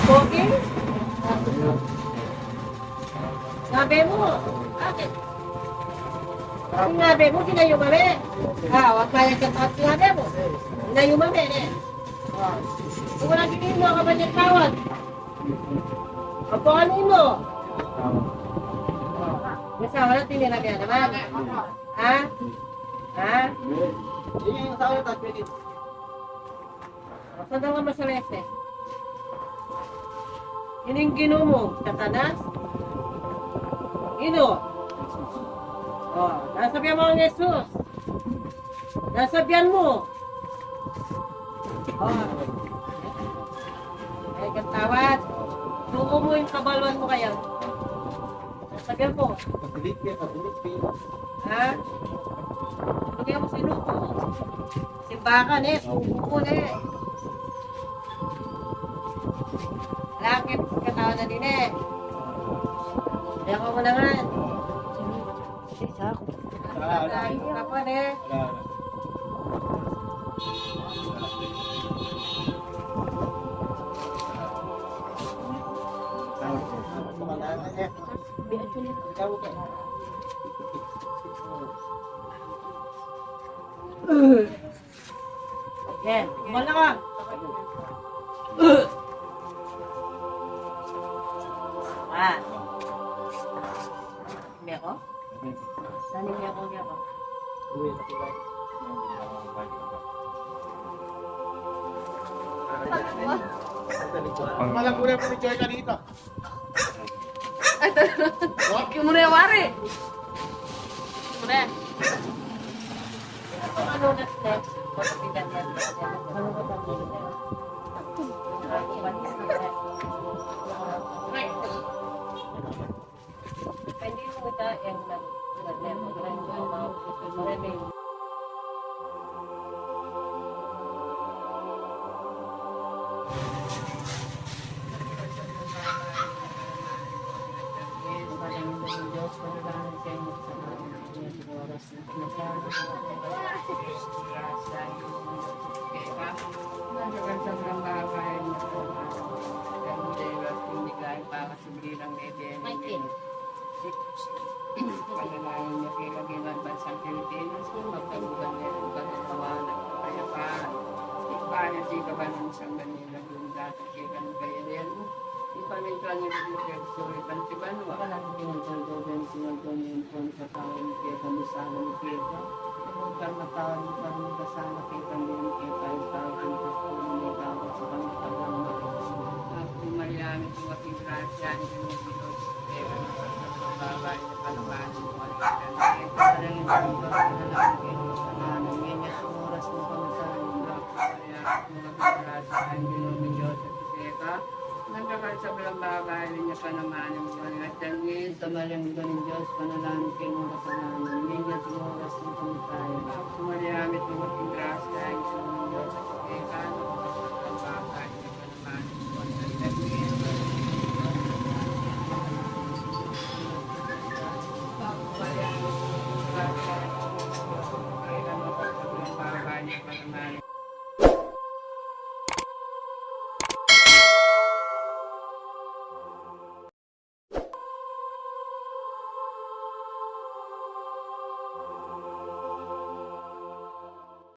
Pogi? Sabi mo. Bakit? Sinabi mo, sinayumami. Wag kaya ka at sinabi mo. Sinayumami eh. Kung wala kinin mo, ka ba niyang tawag? Pagkuhanin mo. Basta wala tinirabi na naman. Ha? Ha? Yun yung tao na pwede. Saan daw nga masalese? Yun yung gino mo, Satanas? Gino? Nasabihan mo ang Jesus. Nasabihan mo. Ay, katawad. Suko mo yung kabalwan mo kaya. Nasabihan mo. Pag-delete niya, Ha? Lagyan mo sinuko. Simbakan eh, suko na eh. Lakit, katawan na din eh. Kaya ko mo naman. Lagi ka pa eh. Yan, kumala ka. Hindi ako? Saan hindi ako? Malang kulay po ni Joy ka dito. Kimure wari. Kimure. Ano na next? Pagpitan yan. Ano ba hindi mo ito yung nag-level. Pananayin niya kay Laginan Bansang Pilipinas kung magkagugan niya ang pagkatawanan ng kapayapaan. Ikbayan di ka ba ng isang Manila doon dati kay Ganagayan mo? Ipamintran niya ng Lugar Pantiban mo. Walang pinagsaldogan sinagdoon yung kung sa tao ni kay Kamisana ni Keta. Kung karmatawan ni Kamisana kay Kambini kay Tayo-Tayo kung kapunin niya tawag sa Pangitagang Makasama. At pumayami kung aking grasya ni Kamilos kaya babay na panamaan mo malikan. Kaya parang yung Diyos na lang kayo sa kanan. Ngayon sa oras mo pamasahan yung black. Kaya mga kagrasa ang ginumi Diyos at Keta. Nagkakal sa balang babay niya panamaan yung mga tangin. Sa malang galing Diyos panalangin kayo mga kasalanan. Ngayon sa oras mo pamasahan. At pumayamit mo aking grasya ang ginumi Diyos.